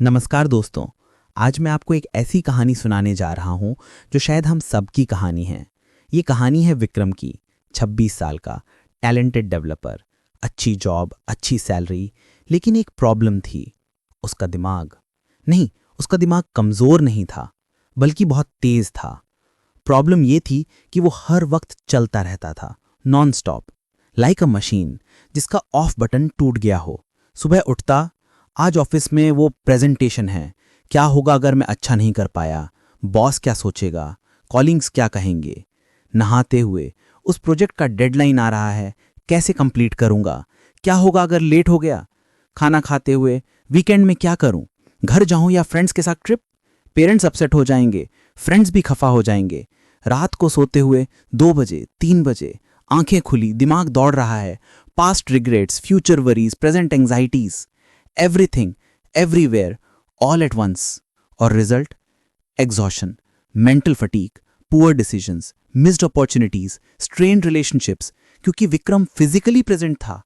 नमस्कार दोस्तों। आज मैं आपको एक ऐसी कहानी सुनाने जा रहा हूं जो शायद हम सबकी कहानी है। ये कहानी है विक्रम की। 26 साल का टैलेंटेड डेवलपर, अच्छी जॉब, अच्छी सैलरी, लेकिन एक प्रॉब्लम थी। उसका दिमाग नहीं, उसका दिमाग कमज़ोर नहीं था, बल्कि बहुत तेज़ था। प्रॉब्लम ये थी कि वो हर वक्त चलता रहता था, नॉन स्टॉप, लाइक अ मशीन जिसका ऑफ बटन टूट गया हो। सुबह उठता, आज ऑफिस में वो प्रेजेंटेशन है, क्या होगा अगर मैं अच्छा नहीं कर पाया, बॉस क्या सोचेगा, कॉलिंग्स क्या कहेंगे। नहाते हुए, उस प्रोजेक्ट का डेडलाइन आ रहा है, कैसे कंप्लीट करूंगा, क्या होगा अगर लेट हो गया। खाना खाते हुए, वीकेंड में क्या करूं, घर जाऊं या फ्रेंड्स के साथ ट्रिप। पेरेंट्स अपसेट हो जाएंगे, फ्रेंड्स भी खफा हो जाएंगे। रात को सोते हुए 2 बजे, 3 बजे, आंखें खुली, दिमाग दौड़ रहा है। Past regrets, future worries, present anxieties, everything, everywhere, all at once. और result? Exhaustion, mental fatigue, poor decisions, missed opportunities, strained relationships. क्योंकि विक्रम फिजिकली प्रेजेंट था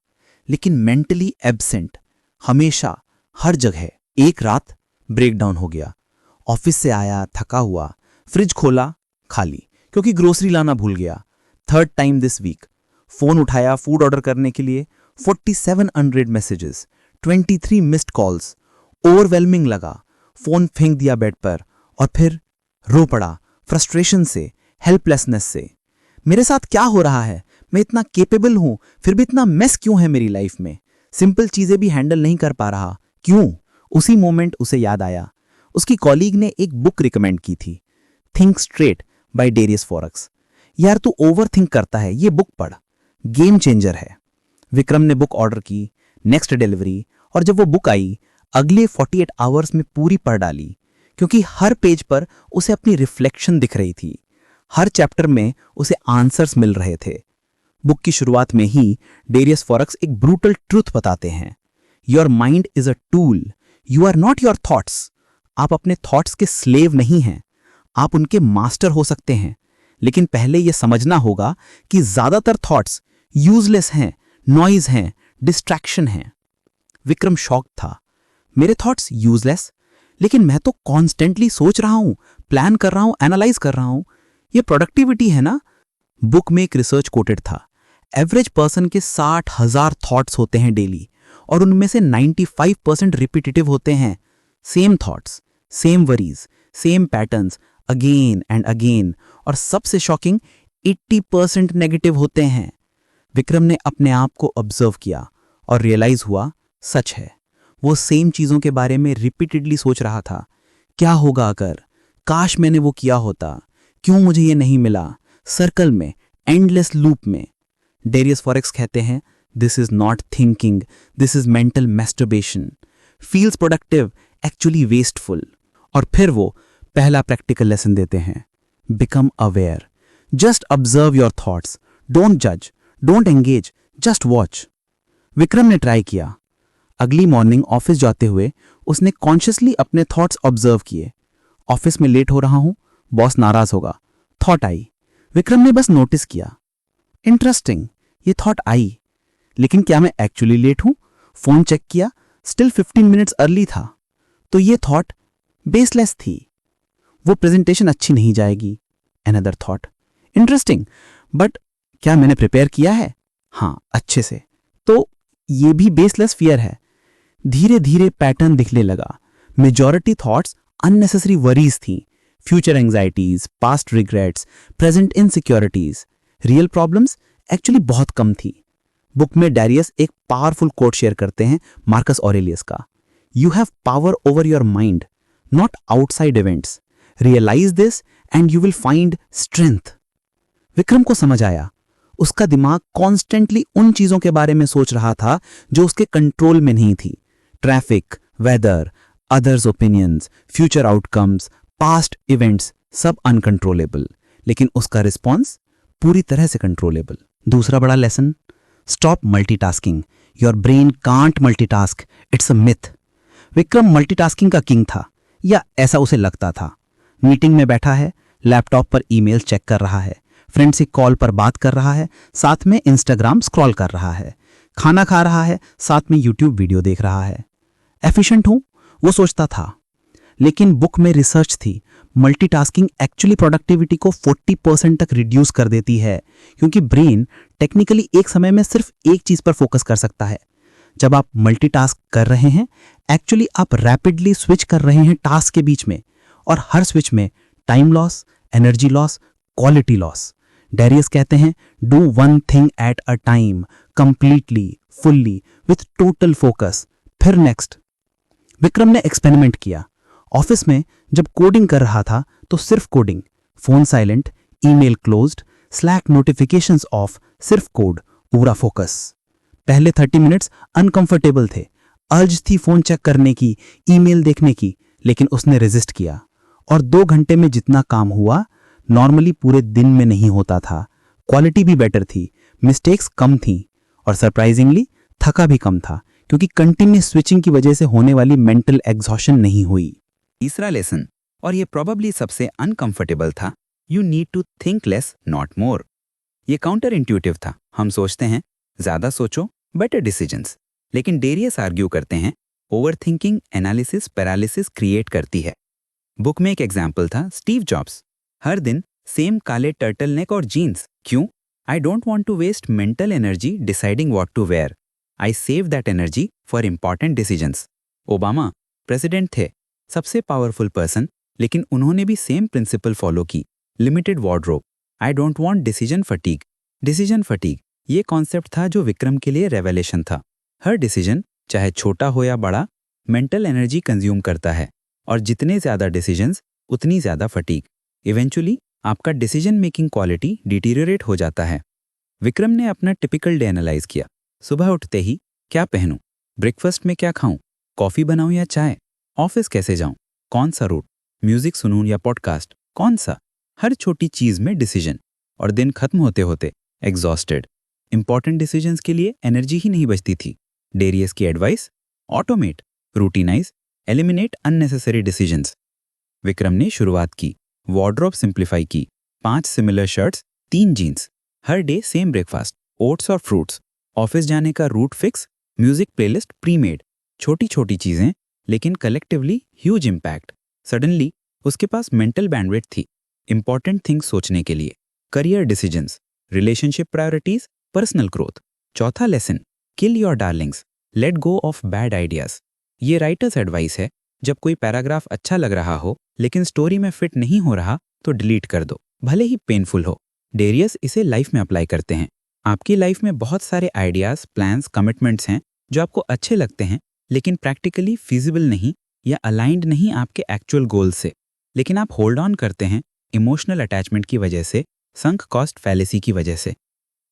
लेकिन मेंटली एब्सेंट, हमेशा, हर जगह। एक रात ब्रेकडाउन हो गया। ऑफिस से आया थका हुआ, फ्रिज खोला, खाली, क्योंकि ग्रोसरी लाना भूल गया। Third time this week phone उठाया फूड ऑर्डर करने के लिए, 47 unread messages, 23 missed calls. Overwhelming लगा, फोन फेंक दिया बेड पर और फिर रो पड़ा, फ्रस्ट्रेशन से, हेल्पलेसनेस से। मेरे साथ क्या हो रहा है? मैं इतना केपेबल हूं, फिर भी इतना मेस क्यों है मेरी लाइफ में? सिंपल चीजें भी हैंडल नहीं कर पा रहा, क्यों? उसी मोमेंट उसे याद आया, उसकी कॉलीग ने एक बुक रिकमेंड की थी, think straight by Darius Foroux. यार तू ओवर थिंक करता है, ये बुक पढ़, गेम चेंजर है। विक्रम ने बुक ऑर्डर की, नेक्स्ट डिलीवरी, और जब वो बुक आई, अगले 48 आवर्स में पूरी पढ़ डाली। क्योंकि हर पेज पर उसे अपनी रिफ्लेक्शन दिख रही थी, हर चैप्टर में उसे आंसर्स मिल रहे थे। बुक की शुरुआत में ही डेरियस फॉरेक्स एक ब्रूटल ट्रूथ बताते हैं, your mind is a tool, you are not your thoughts. आप अपने थॉट्स के स्लेव नहीं हैं, आप उनके मास्टर हो सकते हैं। लेकिन पहले यह समझना होगा कि ज्यादातर थॉट्स यूजलेस हैं, नॉइज हैं, डिस्ट्रैक्शन हैं। विक्रम शॉक था, मेरे थॉट्स यूजलेस? लेकिन मैं तो कॉन्स्टेंटली सोच रहा हूं, प्लान कर रहा हूं, एनालाइज कर रहा हूं, ये प्रोडक्टिविटी है ना? बुक में एक रिसर्च कोटेड था, एवरेज पर्सन के 60,000 थॉट्स होते हैं डेली, और उनमें से 95% रिपीटेटिव होते हैं। Same thoughts, same worries, same patterns, again and again. और सबसे शॉकिंग, 80% नेगेटिव होते हैं। विक्रम ने अपने आप को ऑब्जर्व किया और रियलाइज हुआ, सच है, वो सेम चीजों के बारे में रिपीटेडली सोच रहा था। क्या होगा अगर, काश मैंने वो किया होता, क्यों मुझे ये नहीं मिला। सर्कल में, एंडलेस लूप में। डेरियस फॉरेक्स कहते हैं, this is not thinking, this is mental masturbation. Feels productive, actually wasteful. और फिर वो पहला प्रैक्टिकल लेसन देते हैं, become aware, just observe your thoughts, don't जज, don't engage, just watch. Vikram ने ट्राई किया। अगली मॉर्निंग ऑफिस जाते हुए उसने कॉन्शियसली अपने थॉट्स ऑब्जर्व किए। ऑफिस में लेट हो रहा हूं, बॉस नाराज होगा, थॉट आई। विक्रम ने बस नोटिस किया, इंटरेस्टिंग, ये थॉट आई, लेकिन क्या मैं एक्चुअली लेट हूं? फोन चेक किया, स्टिल 15 मिनट्स अर्ली था। तो ये थॉट बेसलेस थी। वो प्रेजेंटेशन अच्छी नहीं जाएगी। अनदर थॉट, इंटरेस्टिंग, बट क्या मैंने प्रिपेयर किया है? हाँ, अच्छे से। तो ये भी बेसलेस फियर है। धीरे धीरे पैटर्न दिखने लगा। मेजॉरिटी थॉट्स अननेसेसरी वरीज थी, future anxieties, past regrets, present insecurities. Real problems actually बहुत कम थी। बुक में डेरियस एक पावरफुल कोट शेयर करते हैं, मार्कस ऑरेलियस का, you have power over your mind, not outside events. Realise this and you will find strength. Vikram को समझ आया, उसका दिमाग कॉन्स्टेंटली उन चीजों के बारे में सोच रहा था जो उसके कंट्रोल में नहीं थी। Traffic, weather, others opinions, future outcomes, past events, सब अनकंट्रोलेबल, लेकिन उसका रिस्पॉन्स पूरी तरह से कंट्रोलेबल। दूसरा बड़ा lesson, stop multitasking, your brain can't multitask, it's a myth. Vikram multitasking का किंग था, या ऐसा उसे लगता था। मीटिंग में बैठा है, लैपटॉप पर ईमेल चेक कर रहा है, फ्रेंड से कॉल पर बात कर रहा है, साथ में इंस्टाग्राम स्क्रॉल कर रहा है, खाना खा रहा है, साथ में यूट्यूब वीडियो देख रहा है। एफिशिएंट हूं, वो सोचता था। लेकिन बुक में रिसर्च थी, मल्टीटास्किंग एक्चुअली प्रोडक्टिविटी को 40% तक रिड्यूस कर देती है, क्योंकि ब्रेन टेक्निकली एक समय में सिर्फ एक चीज पर फोकस कर सकता है। जब आप मल्टीटास्क कर रहे हैं, एक्चुअली आप रैपिडली स्विच कर रहे हैं टास्क के बीच में, और हर स्विच में time loss, energy loss, quality loss. Darius कहते हैं, do one thing at a time, completely, fully, with total focus, फिर नेक्स्ट। विक्रम ने एक्सपेरिमेंट किया। ऑफिस में जब कोडिंग कर रहा था तो सिर्फ coding, phone silent, email closed, slack notifications of, सिर्फ कोड, पूरा फोकस। पहले 30 मिनट्स अनकंफर्टेबल थे, अर्ज थी फोन चेक करने की, ईमेल देखने की, लेकिन उसने रेजिस्ट किया, और 2 घंटे में जितना काम हुआ नॉर्मली पूरे दिन में नहीं होता था। क्वालिटी भी बेटर थी, मिस्टेक्स कम थी, और सरप्राइजिंगली थका भी कम था, क्योंकि कंटिन्यूस स्विचिंग की वजह से होने वाली मेंटल एग्जॉशन नहीं हुई। तीसरा लेसन, और ये प्रोबेबली सबसे अनकंफर्टेबल था, you need to think less not more. ये काउंटर इंट्यूटिव था। हम सोचते हैं ज्यादा सोचो, बेटर डिसीजंस, लेकिन डेरियस आर्ग्यू करते हैं over thinking analysis paralysis create करती है। बुक में एक एग्जाम्पल था, स्टीव जॉब्स, हर दिन सेम काले टर्टल नेक और जीन्स। क्यों? I don't want to waste mental energy deciding what to wear, I save that energy for important decisions. Obama president थे, सबसे पावरफुल पर्सन, लेकिन उन्होंने भी सेम प्रिंसिपल फॉलो की, limited wardrobe. I don't want decision fatigue. Decision fatigue ये concept था जो विक्रम के लिए रेवलेशन था। हर डिसीजन, चाहे छोटा हो या बड़ा, मेंटल एनर्जी कंज्यूम करता है, और जितने ज्यादा डिसीजंस उतनी ज्यादा फटीग। इवेंचुअली आपका डिसीजन मेकिंग क्वालिटी डिटीरियोरेट हो जाता है। विक्रम ने अपना टिपिकल डे एनालाइज किया। सुबह उठते ही क्या पहनूं, ब्रेकफास्ट में क्या खाऊं, कॉफी बनाऊं या चाय, ऑफिस कैसे जाऊं, कौन सा रूट, म्यूजिक सुनूं या पॉडकास्ट, कौन सा। हर छोटी चीज में डिसीजन, और दिन खत्म होते होते एग्जॉस्टेड। इंपॉर्टेंट डिसीजंस के लिए एनर्जी ही नहीं बचती थी। डेरियस की advice, automate, routinise, eliminate unnecessary decisions. Vikram ने शुरुआत की, वार्डरोब सिंप्लीफाई की, 5 सिमिलर शर्ट्स, 3 जीन्स, हर डे सेम ब्रेकफास्ट, ओट्स और फ्रूट्स, ऑफिस जाने का route fix, music playlist pre made. छोटी छोटी चीजें, लेकिन कलेक्टिवली ह्यूज इम्पैक्ट। सडनली उसके पास मेंटल बैंडविड्थ थी इंपॉर्टेंट थिंग्स सोचने के लिए, career decisions, relationship priorities, personal growth. चौथा lesson, kill your darlings, let go of bad ideas. ये राइटर्स एडवाइस है, जब कोई पैराग्राफ अच्छा लग रहा हो लेकिन स्टोरी में फिट नहीं हो रहा तो डिलीट कर दो, भले ही पेनफुल हो। डेरियस इसे लाइफ में अप्लाई करते हैं। आपकी लाइफ में बहुत सारे आइडियाज, प्लान्स, कमिटमेंट्स हैं जो आपको अच्छे लगते हैं, लेकिन प्रैक्टिकली फीजिबल नहीं या अलाइंड नहीं आपके एक्चुअल गोल से, लेकिन आप होल्ड ऑन करते हैं इमोशनल अटैचमेंट की वजह से, संक कॉस्ट फैलेसी की वजह से।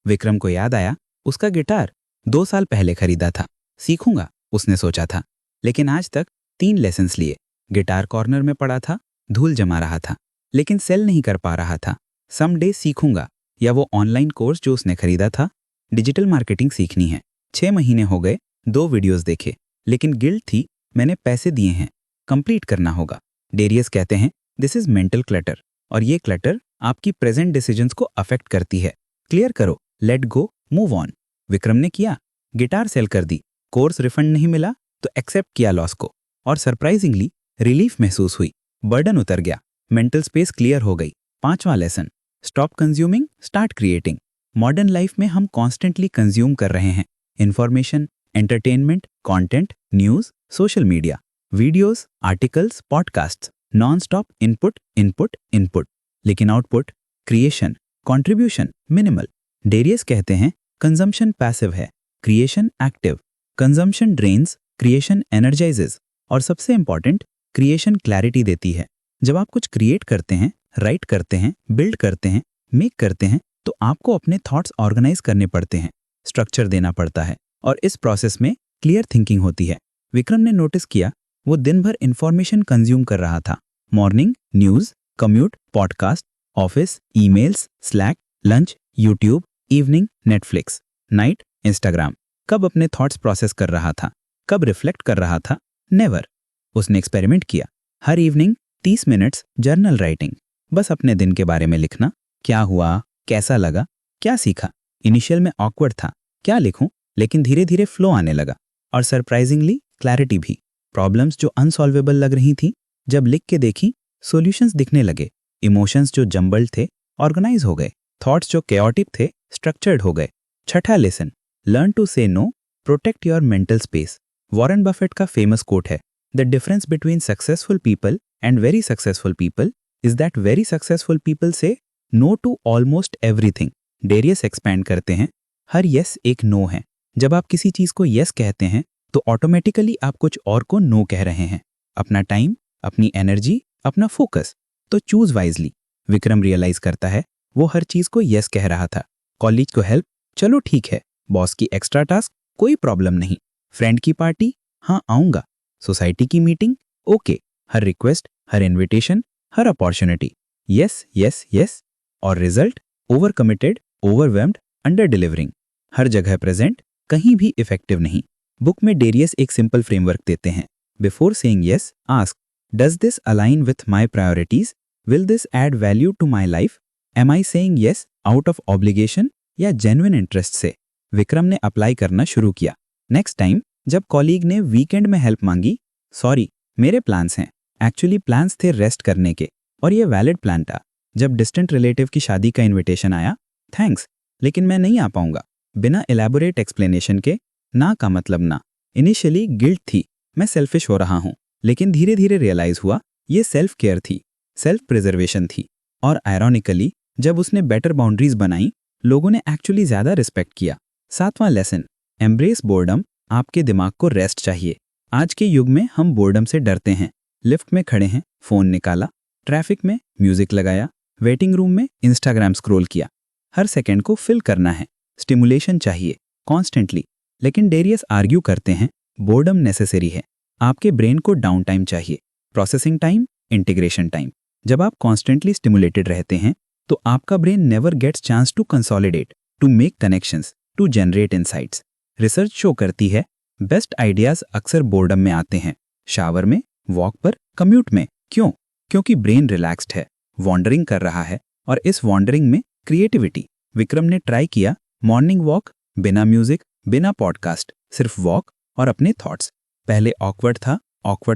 विक्रम को याद आया, उसका गिटार 2 साल पहले खरीदा था, सीखूंगा उसने सोचा था, लेकिन आज तक 3 लेसन्स लिए। गिटार कॉर्नर में पड़ा था, धूल जमा रहा था, लेकिन सेल नहीं कर पा रहा था। समडे सीखूंगा, या वो ऑनलाइन कोर्स जो उसने खरीदा था, डिजिटल मार्केटिंग सीखनी है। 6 महीने हो गए, 2 वीडियोस देखे, लेकिन गिल्ट थी, मैंने पैसे दिए हैं, कंप्लीट करना होगा। डेरियस कहते हैं दिस इज मेंटल क्लटर, और ये क्लटर आपकी प्रेजेंट डिसीजंस को अफेक्ट करती है। क्लियर करो, let go, move on. Vikram ने किया, गिटार सेल कर दी, कोर्स रिफंड नहीं मिला तो एक्सेप्ट किया लॉस को, और सरप्राइजिंगली रिलीफ महसूस हुई, बर्डन उतर गया, मेंटल स्पेस क्लियर हो गई। 5वां lesson, stop consuming, start creating. Modern life में हम कॉन्स्टेंटली कंज्यूम कर रहे हैं information, entertainment, content, news, social media, videos, articles, podcasts, non stop input input input, लेकिन output, creation, contribution minimal. Darius कहते हैं कंजम्पशन पैसिव है, creation active. Consumption drains, creation energises, और सबसे इंपॉर्टेंट, क्रिएशन क्लैरिटी देती है। जब आप कुछ क्रिएट करते हैं, राइट करते हैं, बिल्ड करते हैं, मेक करते हैं, तो आपको अपने थॉट्स ऑर्गेनाइज करने पड़ते हैं, स्ट्रक्चर देना पड़ता है, और इस प्रोसेस में क्लियर थिंकिंग होती है। विक्रम ने नोटिस किया वो दिन भर इंफॉर्मेशन कंज्यूम कर रहा था। Morning news, commute, podcast, office, emails, slack, lunch, YouTube, evening Netflix, night Instagram. कब अपने थॉट्स प्रोसेस कर रहा था, कब रिफ्लेक्ट कर रहा था? नेवर। उसने एक्सपेरिमेंट किया, हर इवनिंग 30 मिनट्स जर्नल राइटिंग, बस अपने दिन के बारे में लिखना, क्या हुआ, कैसा लगा, क्या सीखा। इनिशियल में ऑकवर्ड था, क्या लिखूं, लेकिन धीरे धीरे फ्लो आने लगा, और सरप्राइजिंगली क्लैरिटी भी। प्रॉब्लम्स जो अनसॉल्वेबल लग रही थी, जब लिख के देखी सॉल्यूशंस दिखने लगे। इमोशंस जो जंबल्ड थे ऑर्गेनाइज हो गए, थॉट्स जो केओटिक थे स्ट्रक्चर्ड हो गए। छठा lesson, learn to say no, protect your mental space. Warren Buffett का फेमस कोट है, the difference between successful people and very successful people is that very successful people say no to almost everything. Darius expand करते हैं, हर yes एक no है। जब आप किसी चीज को यस कहते हैं तो ऑटोमेटिकली आप कुछ और को नो कह रहे हैं। अपना टाइम, अपनी एनर्जी, अपना फोकस। तो चूज वाइजली। विक्रम रियलाइज करता है वो हर चीज को यस कह रहा था। कॉलेज को हेल्प, चलो ठीक है। बॉस की एक्स्ट्रा टास्क, कोई प्रॉब्लम नहीं। फ्रेंड की पार्टी, हाँ आऊंगा। सोसाइटी की मीटिंग, ओके। हर रिक्वेस्ट, हर इन्विटेशन, हर अपॉर्चुनिटी, यस यस यस। और result, over committed, overwhelmed, under delivering. हर जगह प्रेजेंट, कहीं भी इफेक्टिव नहीं। बुक में डेरियस एक सिंपल फ्रेमवर्क देते हैं। Before saying yes, ask, does this align with my priorities? Will this add value to my life? Am I saying yes out of obligation या जेन्युइन इंटरेस्ट से? विक्रम ने apply करना शुरू किया। नेक्स्ट टाइम जब colleague ने वीकेंड में help मांगी, सॉरी मेरे प्लान्स हैं। एक्चुअली प्लान्स थे रेस्ट करने के, और ये वैलिड प्लान था। जब डिस्टेंट रिलेटिव की शादी का इन्विटेशन आया, थैंक्स लेकिन मैं नहीं आ पाऊंगा। बिना एलैबोरेट एक्सप्लेनेशन के ना का मतलब ना। इनिशियली गिल्ट थी, मैं सेल्फिश हो रहा हूं, लेकिन धीरे धीरे रियलाइज हुआ ये सेल्फ केयर थी, सेल्फ प्रिजर्वेशन थी। और आयरॉनिकली जब उसने बेटर बाउंड्रीज बनाई, लोगों ने एक्चुअली ज्यादा रिस्पेक्ट किया। सातवां लेसन, एम्ब्रेस बोर्डम। आपके दिमाग को रेस्ट चाहिए। आज के युग में हम बोर्डम से डरते हैं। लिफ्ट में खड़े हैं, फोन निकाला, ट्रैफिक में म्यूजिक लगाया, वेटिंग रूम में इंस्टाग्राम स्क्रॉल किया। हर सेकंड को फिल करना है, स्टिमुलेशन चाहिए कॉन्स्टेंटली। लेकिन डेरियस आर्ग्यू करते हैं बोर्डम नेसेसरी है। आपके ब्रेन को डाउन टाइम चाहिए, प्रोसेसिंग टाइम, इंटीग्रेशन टाइम। जब आप कॉन्स्टेंटली स्टिमुलेटेड रहते हैं तो आपका brain never gets chance to consolidate, to make connections, to generate insights. Research show करती है बेस्ट आइडियाज अक्सर बोर्डम में आते हैं, शावर में, वॉक पर, कम्यूट में। क्यों? क्योंकि ब्रेन रिलैक्स्ड है, वॉन्डरिंग कर रहा है, और इस वॉन्डरिंग में क्रिएटिविटी। विक्रम ने ट्राई किया मॉर्निंग वॉक, बिना म्यूजिक, बिना पॉडकास्ट, सिर्फ वॉक और अपने थॉट्स। पहले ऑकवर्ड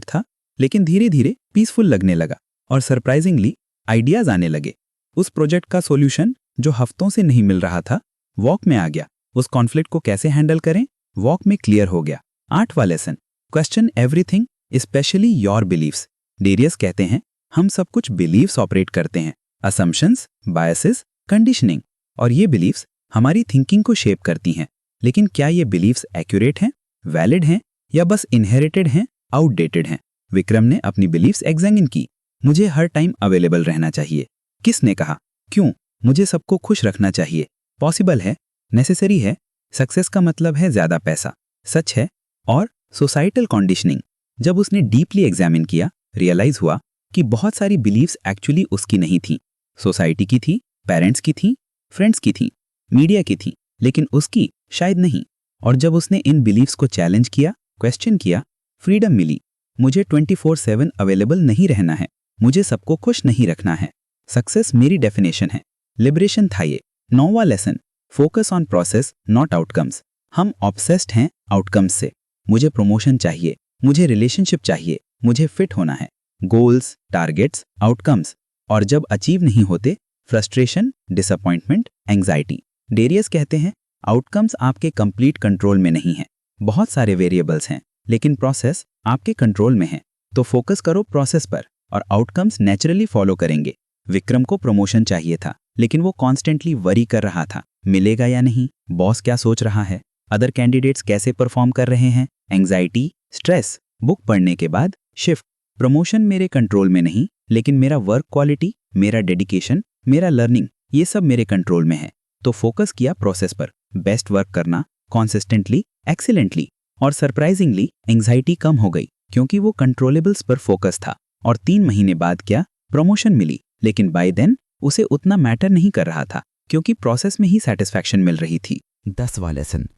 था, लेकिन धीरे धीरे पीसफुल लगने लगा और सरप्राइजिंगली आइडियाज आने लगे। उस प्रोजेक्ट का सॉल्यूशन जो हफ्तों से नहीं मिल रहा था, वॉक में आ गया। उस कॉन्फ्लिक्ट को कैसे हैंडल करें, वॉक में क्लियर हो गया। आठवां lesson, question everything, specially your beliefs. Darius कहते हैं हम सब कुछ बिलीव्स ऑपरेट करते हैं, असम्पशंस, बायसेस, कंडीशनिंग। और ये बिलीव्स हमारी थिंकिंग को शेप करती हैं। लेकिन क्या ये बिलीव्स एक्यूरेट हैं, वैलिड हैं, या बस इनहेरिटेड हैं, आउटडेटेड हैं? विक्रम ने अपनी बिलीव्स एग्जामिन की। मुझे हर टाइम अवेलेबल रहना चाहिए। किसने कहा? क्यों? मुझे सबको खुश रखना चाहिए। पॉसिबल है, नेसेसरी है, सक्सेस का मतलब है ज्यादा पैसा, सच है। और सोसाइटल कंडीशनिंग। जब उसने डीपली एग्जामिन किया, रियलाइज हुआ कि बहुत सारी बिलीव्स एक्चुअली उसकी नहीं थी। सोसाइटी की थी, पेरेंट्स की थी, फ्रेंड्स की थी, मीडिया की थी, लेकिन उसकी शायद नहीं। और जब उसने इन बिलीव्स को चैलेंज किया, क्वेश्चन किया, फ्रीडम मिली। मुझे 24/7 अवेलेबल नहीं रहना है, मुझे सबको खुश नहीं रखना है। सक्सेस मेरी डेफिनेशन है, लिबरेशन था ये। 9वां lesson, focus on process not outcomes. हम ऑब्सेस्ड हैं आउटकम्स से। मुझे प्रमोशन चाहिए, मुझे रिलेशनशिप चाहिए, मुझे फिट होना है। Goals, targets, outcomes. और जब अचीव नहीं होते, फ्रस्ट्रेशन, डिसअपॉइंटमेंट, एंग्जाइटी। डेरियस कहते हैं आउटकम्स आपके कंप्लीट कंट्रोल में नहीं है। बहुत सारे वेरिएबल्स हैं, लेकिन प्रोसेस आपके कंट्रोल में है। तो फोकस करो प्रोसेस पर और आउटकम्स नेचुरली फॉलो करेंगे। विक्रम को प्रमोशन चाहिए था, लेकिन वो कॉन्स्टेंटली वरी कर रहा था, मिलेगा या नहीं, बॉस क्या सोच रहा है, अदर कैंडिडेट्स कैसे परफॉर्म कर रहे हैं, एंग्जाइटी, स्ट्रेस। बुक पढ़ने के बाद शिफ्ट, प्रमोशन मेरे कंट्रोल में नहीं, लेकिन मेरा वर्क क्वालिटी, मेरा डेडिकेशन, मेरा लर्निंग, ये सब मेरे कंट्रोल में है। तो फोकस किया प्रोसेस पर, बेस्ट वर्क करना, कॉन्सिस्टेंटली, एक्सीलेंटली। और सरप्राइजिंगली एंग्जाइटी कम हो गई, क्योंकि वो कंट्रोलेबल्स पर फोकस था। और 3 महीने बाद क्या, प्रमोशन मिली। लेकिन बाय देन उसे उतना मैटर नहीं कर रहा था, क्योंकि प्रोसेस में ही सेटिस्फैक्शन मिल रही थी। 10वां lesson,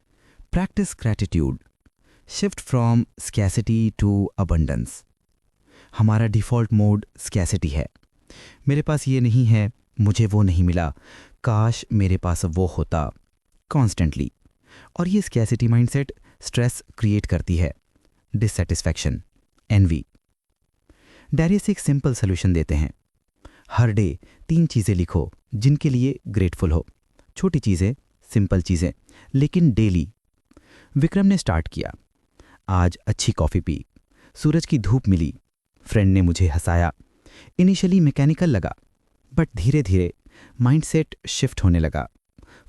practice gratitude, shift from scarcity to abundance. हमारा डिफ़ॉल्ट मोड स्कैसिटी है। मेरे पास ये नहीं है, मुझे वो नहीं मिला, काश मेरे पास वो होता, कॉन्स्टेंटली। और ये स्कैसिटी माइंडसेट स्ट्रेस क्रिएट करती है, डिससेटिस्फैक्शन, एनवी। डायरी से एक सिंपल सोल्यूशन देते हैं। हर डे 3 चीज़ें लिखो जिनके लिए ग्रेटफुल हो। छोटी चीज़ें, सिंपल चीज़ें, लेकिन डेली। विक्रम ने स्टार्ट किया। आज अच्छी कॉफ़ी पी, सूरज की धूप मिली, फ्रेंड ने मुझे हंसाया। इनिशियली मैकेनिकल लगा, बट धीरे धीरे माइंडसेट शिफ्ट होने लगा।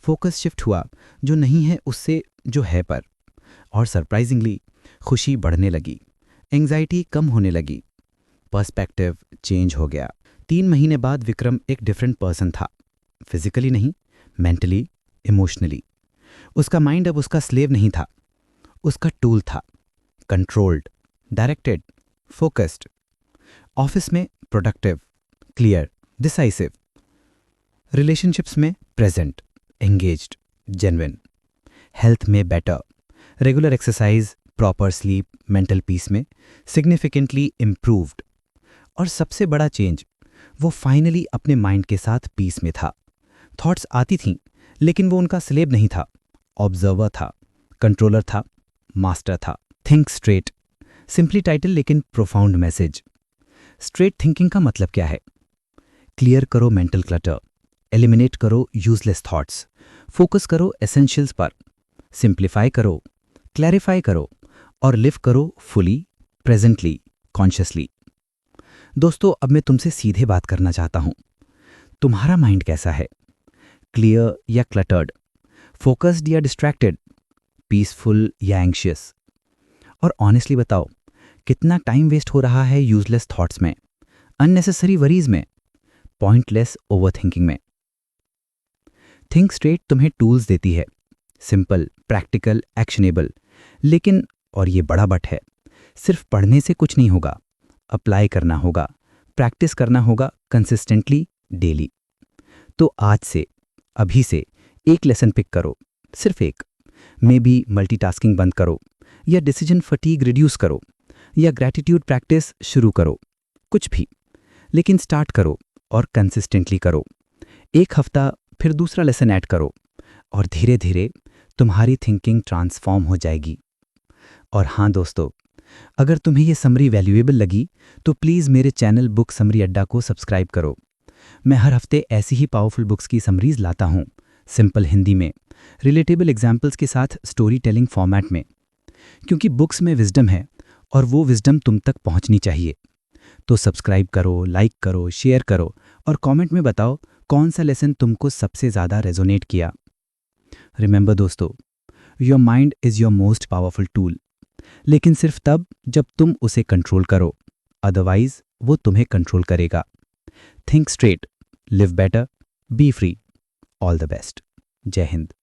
फोकस शिफ्ट हुआ, जो नहीं है उससे जो है पर। और सरप्राइजिंगली खुशी बढ़ने लगी, एंग्जाइटी कम होने लगी, पर्सपेक्टिव चेंज हो गया। 3 महीने बाद विक्रम एक डिफरेंट पर्सन था। फिजिकली नहीं, मेंटली, इमोशनली। उसका माइंड अब उसका स्लेव नहीं था, उसका टूल था। Controlled, directed, focused. ऑफिस में प्रोडक्टिव, क्लियर, डिसाइसिव। रिलेशनशिप्स में प्रेजेंट, एंगेज्ड, जेन्युइन। हेल्थ में better, regular exercise, proper sleep, mental peace में सिग्निफिकेंटली इम्प्रूव्ड। और सबसे बड़ा चेंज, वो फाइनली अपने माइंड के साथ पीस में था। थॉट्स आती थीं, लेकिन वो उनका स्लेव नहीं था, ऑब्जर्वर था, कंट्रोलर था, मास्टर था। थिंक स्ट्रेट, सिंपली टाइटल लेकिन प्रोफाउंड मैसेज। स्ट्रेट थिंकिंग का मतलब क्या है? क्लियर करो मेंटल क्लटर, एलिमिनेट करो यूजलेस थॉट्स, फोकस करो एसेंशियल्स पर, सिंप्लीफाई करो, क्लैरिफाई करो और लिव करो फुली, प्रेजेंटली, कॉन्शियसली। दोस्तों, अब मैं तुमसे सीधे बात करना चाहता हूं। तुम्हारा माइंड कैसा है? क्लियर या क्लटर्ड? फोकस्ड या डिस्ट्रैक्टेड? पीसफुल या एंग्शियस? और ऑनेस्टली बताओ, कितना टाइम वेस्ट हो रहा है यूजलेस थॉट्स में, अननेसेसरी वरीज में, पॉइंटलेस ओवरथिंकिंग में? थिंक स्ट्रेट तुम्हें टूल्स देती है, सिंपल, प्रैक्टिकल, एक्शनेबल। लेकिन, और ये बड़ा बट है, सिर्फ पढ़ने से कुछ नहीं होगा, अप्लाई करना होगा, प्रैक्टिस करना होगा कंसिस्टेंटली, डेली। तो आज से, अभी से एक लेसन पिक करो, सिर्फ एक। मे बी मल्टीटास्किंग बंद करो, या डिसीजन फटीग रिड्यूस करो, या ग्रैटिट्यूड प्रैक्टिस शुरू करो। कुछ भी, लेकिन स्टार्ट करो और कंसिस्टेंटली करो। एक हफ्ता, फिर दूसरा लेसन ऐड करो, और धीरे धीरे तुम्हारी थिंकिंग ट्रांसफॉर्म हो जाएगी। और हाँ दोस्तों, अगर तुम्हें ये समरी वैल्यूएबल लगी तो प्लीज़ मेरे चैनल बुक समरी अड्डा को सब्सक्राइब करो। मैं हर हफ्ते ऐसी ही पावरफुल बुक्स की समरीज लाता हूँ, सिंपल हिंदी में, रिलेटेबल एग्जाम्पल्स के साथ स्टोरी टेलिंग फॉर्मेट में। क्योंकि बुक्स में विजडम है और वो विजडम तुम तक पहुंचनी चाहिए। तो सब्सक्राइब करो, लाइक करो, शेयर करो और कमेंट में बताओ कौन सा लेसन तुमको सबसे ज़्यादा रेजोनेट किया। रिमेंबर दोस्तों, your mind is your most powerful tool, लेकिन सिर्फ तब जब तुम उसे कंट्रोल करो, अदरवाइज वो तुम्हें कंट्रोल करेगा। Think straight, live better, B free. All the best. जय हिंद।